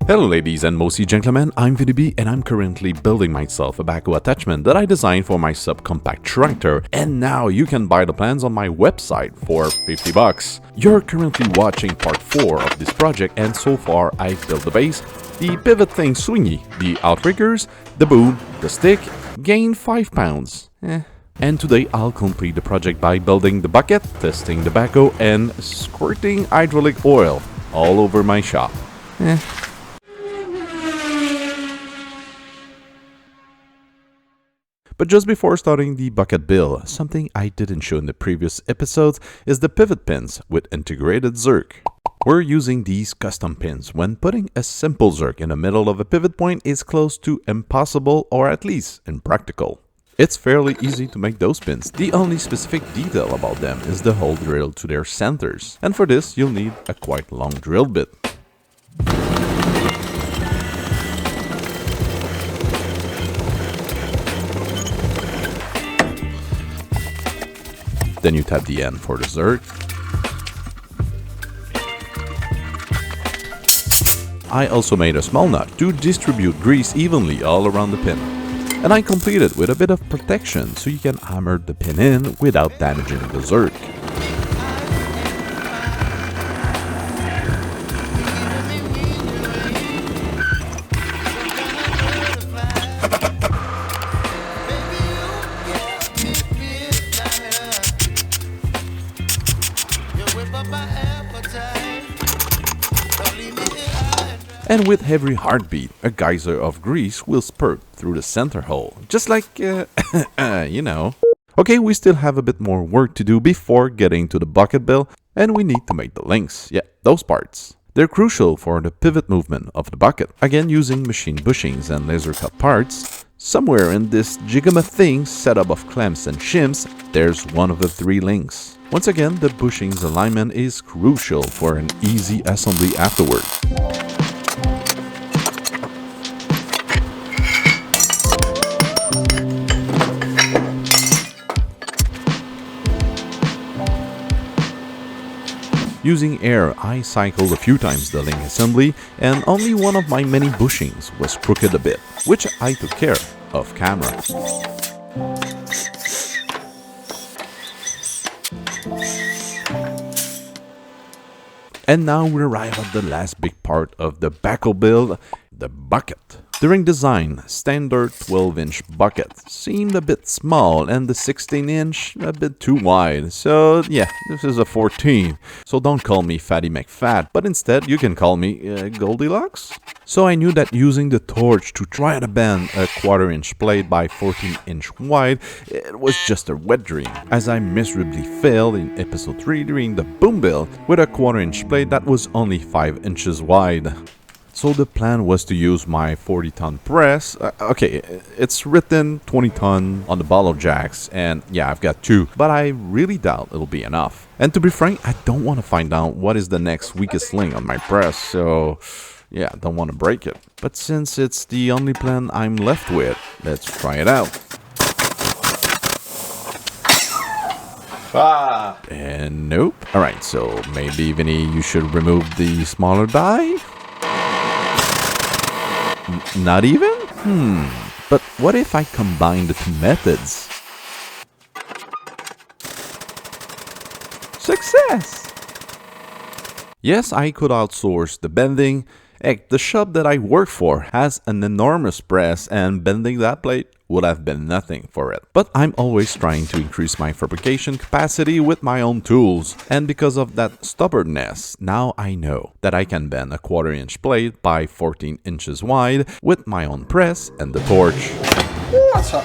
Hello ladies and mostly gentlemen, I'm Viny and I'm currently building myself a backhoe attachment that I designed for my subcompact tractor, and now you can buy the plans on my website for 50 bucks. You're currently watching part 4 of this project, and so far I've built the base, the pivot thing swingy, the outriggers, the boom, the stick, gained 5 pounds. And today I'll complete the project by building the bucket, testing the backhoe, and squirting hydraulic oil all over my shop. But just before starting the bucket build, something I didn't show in the previous episodes is the pivot pins with integrated zerk. We're using these custom pins when putting a simple zerk in the middle of a pivot point is close to impossible, or at least impractical. It's fairly easy to make those pins. The only specific detail about them is the hole drilled to their centers, and for this you'll need a quite long drill bit. Then you tap the end for the zerk. I also made a small nut to distribute grease evenly all around the pin. And I complete it with a bit of protection so you can hammer the pin in without damaging the zerk. And with every heartbeat, a geyser of grease will spurt through the center hole, just like, you know. Okay, we still have a bit more work to do before getting to the bucket build, and we need to make the links, yeah, those parts. They're crucial for the pivot movement of the bucket, again using machine bushings and laser cut parts. Somewhere in this jigama thing setup of clamps and shims, there's one of the 3 links. Once again, the bushings alignment is crucial for an easy assembly afterward. Using air, I cycled a few times the link assembly, and only one of my many bushings was crooked a bit, which I took care of camera. And now we arrive at the last big part of the backhoe build, the bucket. During design, standard 12-inch bucket seemed a bit small and the 16-inch a bit too wide. So yeah, this is a 14. So don't call me Fatty McFat, but instead you can call me Goldilocks. So I knew that using the torch to try to bend a 1/4-inch blade by 14-inch wide, it was just a wet dream, as I miserably failed in episode 3 during the boom build with a 1/4-inch blade that was only 5 inches wide. So the plan was to use my 40-ton press. Okay, it's written 20-ton on the bottle jacks, and yeah, I've got 2, but I really doubt it'll be enough. And to be frank, I don't want to find out what is the next weakest link on my press, so yeah, I don't want to break it. But since it's the only plan I'm left with, let's try it out. And nope. Alright, so maybe Vinny, you should remove the smaller die? Not even? But what if I combine the 2 methods? Success! Yes, I could outsource the bending. Heck, the shop that I work for has an enormous press, and bending that plate would have been nothing for it. But I'm always trying to increase my fabrication capacity with my own tools, and because of that stubbornness, now I know that I can bend a 1/4-inch blade by 14 inches wide with my own press and the torch. What's up?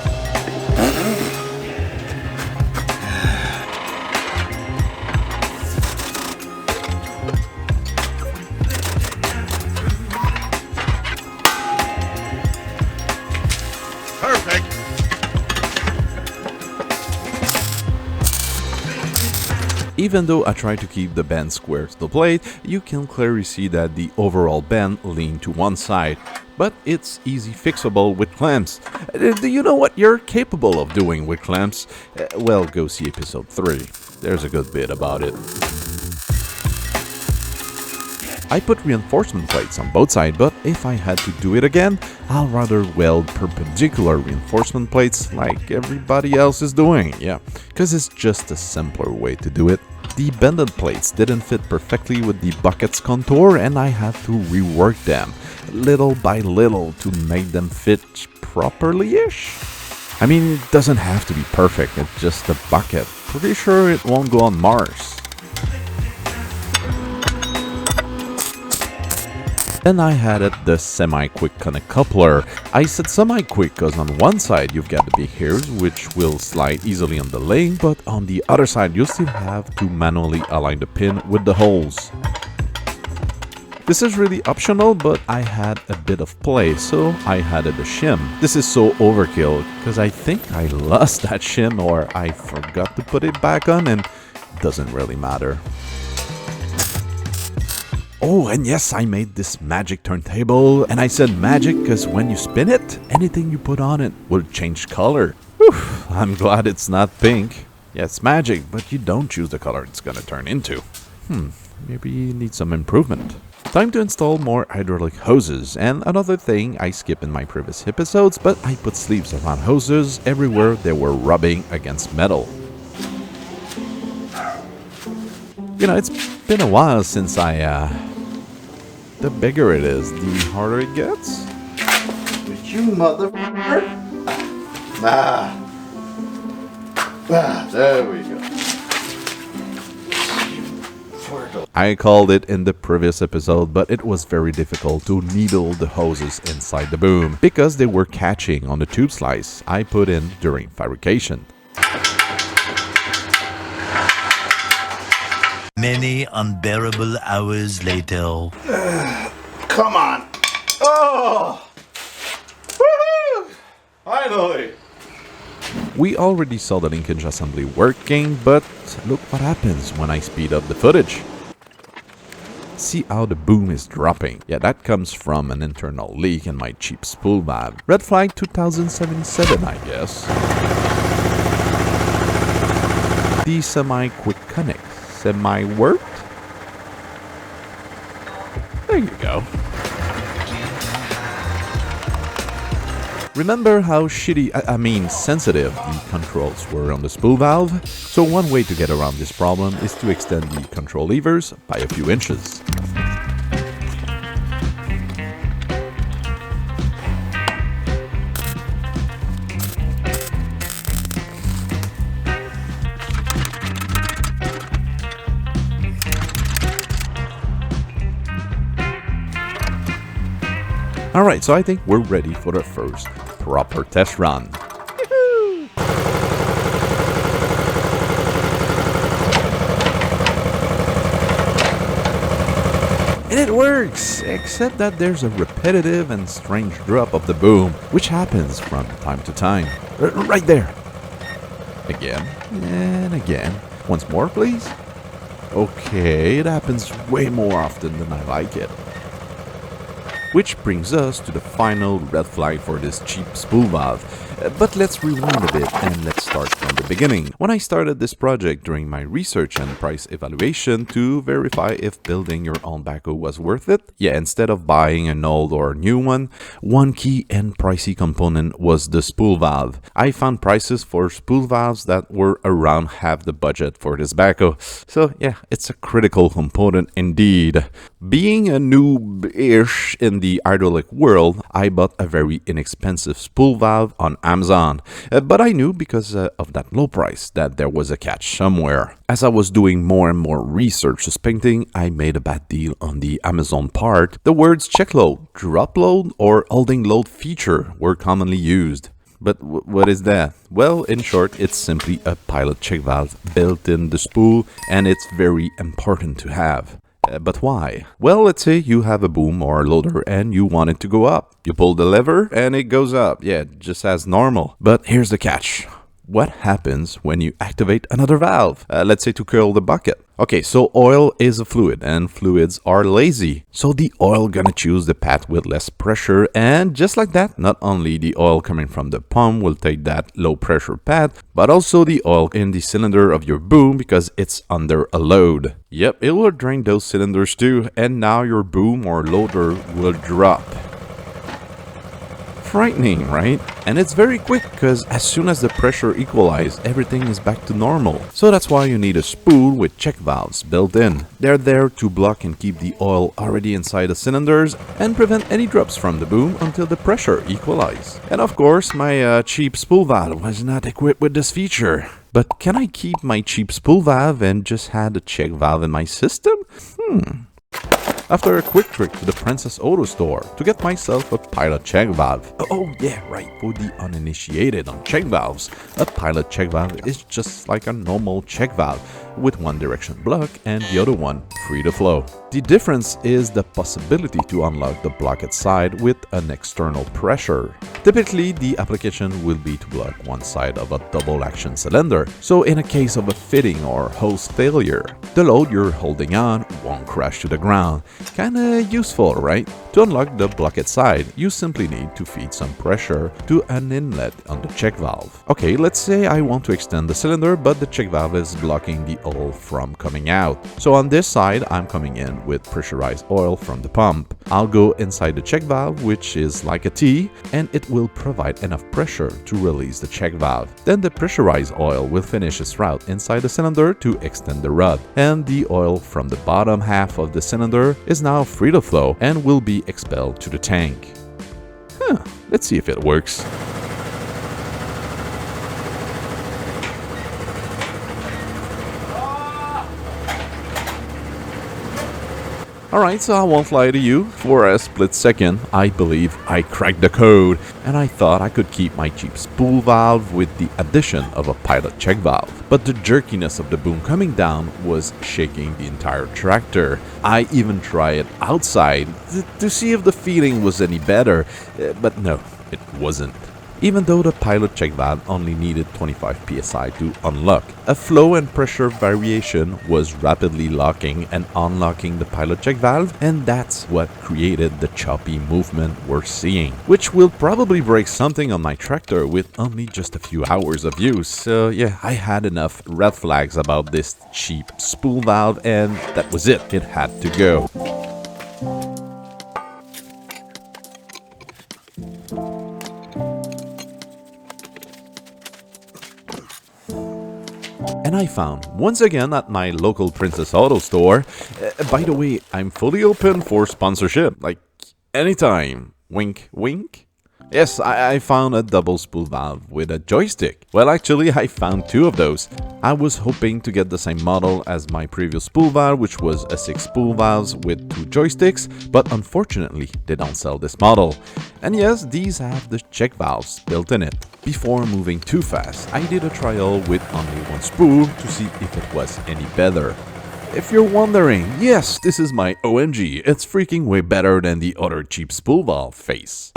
Even though I try to keep the bend square to the blade, you can clearly see that the overall bend leaned to one side, but it's easy fixable with clamps. Do you know what you're capable of doing with clamps? Well, go see episode 3. There's a good bit about it. I put reinforcement plates on both sides, but if I had to do it again, I'll rather weld perpendicular reinforcement plates like everybody else is doing, yeah, because it's just a simpler way to do it. The bended plates didn't fit perfectly with the bucket's contour, and I had to rework them little by little to make them fit properly-ish. I mean, it doesn't have to be perfect, it's just a bucket. Pretty sure it won't go on Mars. Then I added the semi-quick connect coupler. I said semi-quick because on one side you've got the big hairs which will slide easily on the link, but on the other side you'll still have to manually align the pin with the holes. This is really optional, but I had a bit of play, so I added a shim. This is so overkill because I think I lost that shim or I forgot to put it back on, and it doesn't really matter. Oh, and yes, I made this magic turntable, and I said magic because when you spin it, anything you put on it will change color. Whew, I'm glad it's not pink. Yeah, it's magic, but you don't choose the color it's gonna turn into. Maybe you need some improvement. Time to install more hydraulic hoses, and another thing I skipped in my previous episodes, but I put sleeves around hoses everywhere they were rubbing against metal. You know, it's been a while since the bigger it is, the harder it gets. You motherfucker! There we go. I called it in the previous episode, but it was very difficult to needle the hoses inside the boom because they were catching on the tube slice I put in during fabrication. Many unbearable hours later. Come on! Oh! Woohoo! Finally! We already saw the linkage assembly working, but look what happens when I speed up the footage. See how the boom is dropping. Yeah, that comes from an internal leak in my cheap spool valve. Red flag 2077, I guess. The semi-quick connect. Semi-worked? There you go. Remember how sensitive the controls were on the spool valve? So one way to get around this problem is to extend the control levers by a few inches. Alright, so I think we're ready for the first proper test run. And it works, except that there's a repetitive and strange drop of the boom, which happens from time to time. Right there. Again and again. Once more, please. Okay, it happens way more often than I like it. Which brings us to the final red flag for this cheap spool valve. But let's rewind a bit and let's start from the beginning. When I started this project during my research and price evaluation to verify if building your own backhoe was worth it, instead of buying an old or new one key and pricey component was the spool valve. I found prices for spool valves that were around half the budget for this backhoe. So it's a critical component indeed. Being a noob-ish in the hydraulic world, I bought a very inexpensive spool valve on Amazon, but I knew because of that low price that there was a catch somewhere. As I was doing more and more research suspecting I made a bad deal on the Amazon part, the words check load, drop load, or holding load feature were commonly used. But what is that? Well, in short, it's simply a pilot check valve built in the spool, and it's very important to have. But why? Well, let's say you have a boom or a loader and you want it to go up. You pull the lever and it goes up. Yeah, just as normal. But here's the catch. what happens when you activate another valve, let's say to curl the bucket. Okay, so oil is a fluid and fluids are lazy. So the oil gonna choose the path with less pressure, and just like that, not only the oil coming from the pump will take that low pressure path, but also the oil in the cylinder of your boom because it's under a load. Yep, it will drain those cylinders too, and now your boom or loader will drop. Frightening, right? And it's very quick because as soon as the pressure equalizes, everything is back to normal. So that's why you need a spool with check valves built in. They're there to block and keep the oil already inside the cylinders and prevent any drops from the boom until the pressure equalizes. And of course, my cheap spool valve was not equipped with this feature. But can I keep my cheap spool valve and just add a check valve in my system? After a quick trip to the Princess Auto store to get myself a pilot check valve. Oh yeah, right, for the uninitiated on check valves, a pilot check valve is just like a normal check valve with one direction block and the other one free to flow. The difference is the possibility to unlock the blocked side with an external pressure. Typically, the application will be to block one side of a double action cylinder, so in a case of a fitting or hose failure, the load you're holding on won't crash to the ground. Kinda useful, right? To unlock the blocked side, you simply need to feed some pressure to an inlet on the check valve. Okay, let's say I want to extend the cylinder, but the check valve is blocking the oil from coming out. So on this side, I'm coming in with pressurized oil from the pump. I'll go inside the check valve, which is like a T, and it will provide enough pressure to release the check valve. Then the pressurized oil will finish its route inside the cylinder to extend the rod, and the oil from the bottom half of the cylinder is now free to flow and will be expelled to the tank. Let's see if it works. Alright, so I won't lie to you, for a split second, I believe I cracked the code, and I thought I could keep my cheap spool valve with the addition of a pilot check valve. But the jerkiness of the boom coming down was shaking the entire tractor. I even tried it outside to see if the feeling was any better, but no, it wasn't. Even though the pilot check valve only needed 25 psi to unlock, a flow and pressure variation was rapidly locking and unlocking the pilot check valve, and that's what created the choppy movement we're seeing, which will probably break something on my tractor with only just a few hours of use. So yeah, I had enough red flags about this cheap spool valve, and that was it. It had to go. And I found, once again at my local Princess Auto store, by the way, I'm fully open for sponsorship, like anytime, wink wink. Yes, I found a double spool valve with a joystick. Well, actually, I found two of those. I was hoping to get the same model as my previous spool valve, which was a 6 spool valves with 2 joysticks, but unfortunately, they don't sell this model. And yes, these have the check valves built in it. Before moving too fast, I did a trial with only one spool to see if it was any better. If you're wondering, yes, this is my OMG, it's freaking way better than the other cheap spool valve face.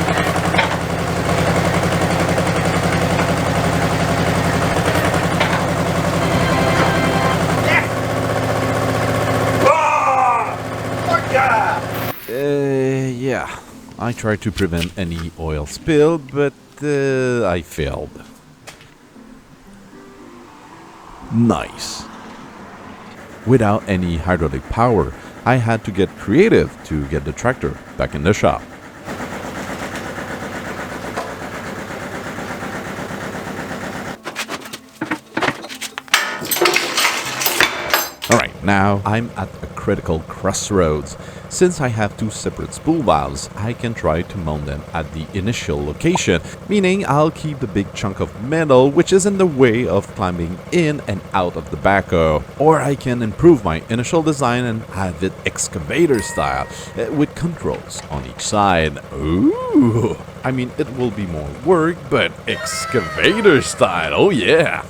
Yeah, I tried to prevent any oil spill, but I failed. Nice. Without any hydraulic power, I had to get creative to get the tractor back in the shop. Alright, now I'm at a critical crossroads. Since I have 2 separate spool valves, I can try to mount them at the initial location, meaning I'll keep the big chunk of metal which is in the way of climbing in and out of the backhoe. Or I can improve my initial design and have it excavator style, with controls on each side. Ooh! I mean, it will be more work, but excavator style, oh yeah!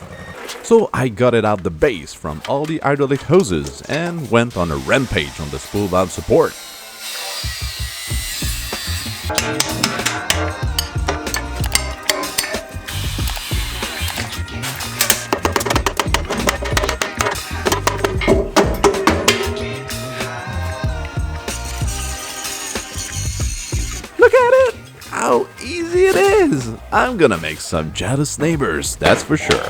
So I got it out the base from all the hydraulic hoses and went on a rampage on the spool valve support. Look at it! How easy it is! I'm gonna make some jealous neighbors, that's for sure.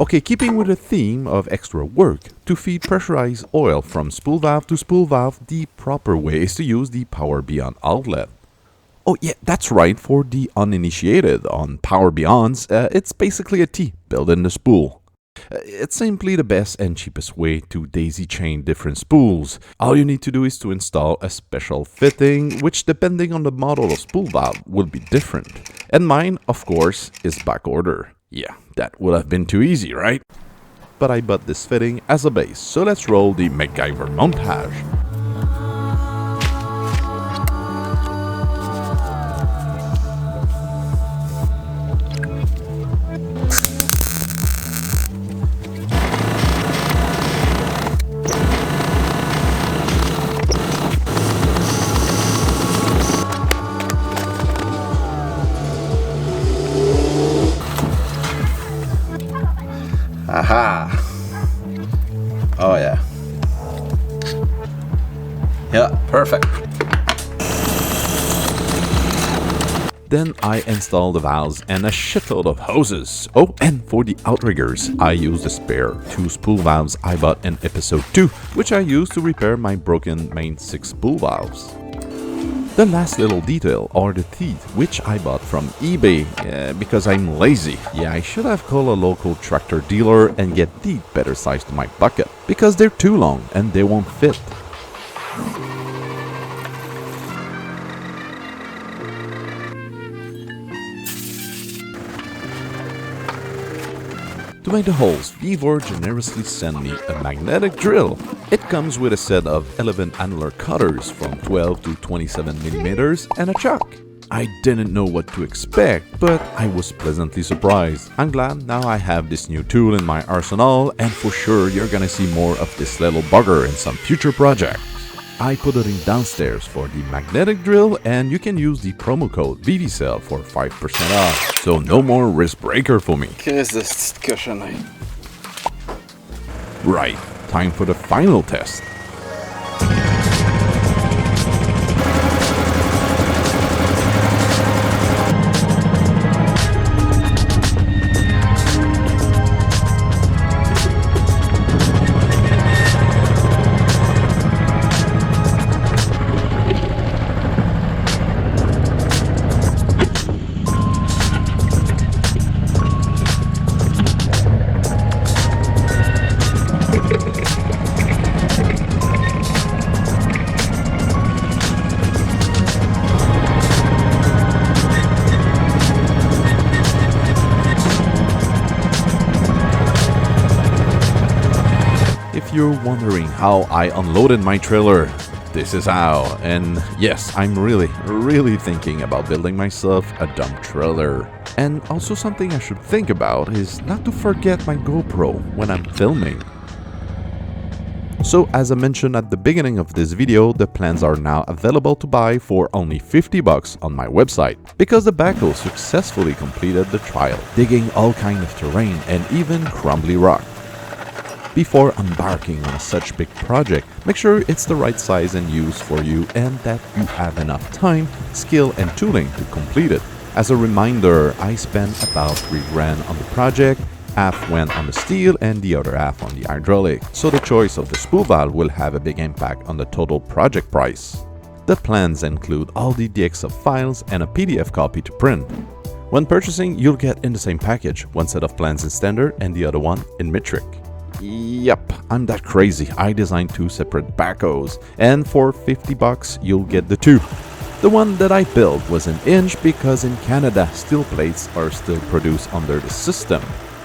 Okay, keeping with the theme of extra work, to feed pressurized oil from spool valve to spool valve, the proper way is to use the Power Beyond outlet. Oh yeah, that's right, for the uninitiated on Power Beyonds, it's basically a T built in the spool. It's simply the best and cheapest way to daisy chain different spools. All you need to do is to install a special fitting, which depending on the model of spool valve will be different. And mine, of course, is back order. Yeah, that would have been too easy, right? But I bought this fitting as a base, so let's roll the MacGyver montage. Aha! Oh yeah. Yeah, perfect. Then I install the valves and a shitload of hoses. Oh, and for the outriggers, I used the spare 2 spool valves I bought in episode 2, which I used to repair my broken main 6 spool valves. The last little detail are the teeth, which I bought from eBay because I'm lazy. Yeah, I should have called a local tractor dealer and get teeth better sized to my bucket, because they're too long and they won't fit. To make the holes, Vevor generously sent me a magnetic drill. It comes with a set of 11 annular cutters from 12 to 27 millimeters and a chuck. I didn't know what to expect, but I was pleasantly surprised. I'm glad now I have this new tool in my arsenal, and for sure you're gonna see more of this little bugger in some future projects. I put it in downstairs for the magnetic drill, and you can use the promo code VVCell for 5% off. So no more wrist breaker for me. Hva er det discussion? Right, time for the final test. If you're wondering how I unloaded my trailer, this is how. And yes, I'm really thinking about building myself a dump trailer. And also something I should think about is not to forget my GoPro when I'm filming. So as I mentioned at the beginning of this video, the plans are now available to buy for only $50 on my website, because the Backhoe successfully completed the trial, digging all kind of terrain and even crumbly rock. Before embarking on such big project, make sure it's the right size and use for you and that you have enough time, skill and tooling to complete it. As a reminder, I spent about $3,000 on the project, half went on the steel and the other half on the hydraulic, so the choice of the spool valve will have a big impact on the total project price. The plans include all the DXF files and a PDF copy to print. When purchasing, you'll get in the same package, one set of plans in standard and the other one in metric. Yep, I'm that crazy. I designed 2 separate backhoes, and for $50 you'll get the 2. The one that I built was an inch because in Canada steel plates are still produced under the system.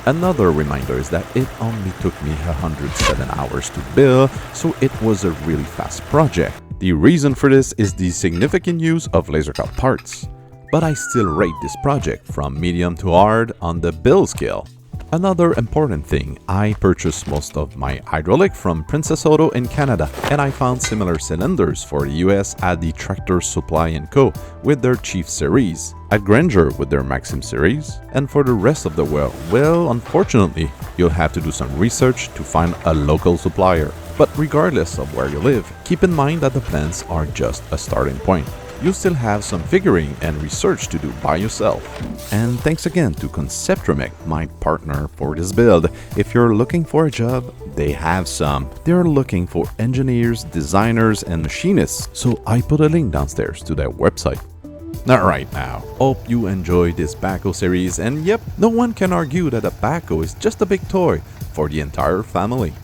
Another reminder is that it only took me 107 hours to build, so it was a really fast project. The reason for this is the significant use of laser cut parts. But I still rate this project from medium to hard on the build scale. Another important thing, I purchased most of my hydraulic from Princess Auto in Canada, and I found similar cylinders for the US at the Tractor Supply & Co. with their Chief series, at Granger with their Maxim series, and for the rest of the world, well, unfortunately, you'll have to do some research to find a local supplier. But regardless of where you live, keep in mind that the plans are just a starting point. You still have some figuring and research to do by yourself. And thanks again to Conceptromec, my partner for this build. If you're looking for a job, they have some. They're looking for engineers, designers, and machinists, so I put a link downstairs to their website. Alright now, hope you enjoyed this Backhoe series, and yep, no one can argue that a Backhoe is just a big toy for the entire family.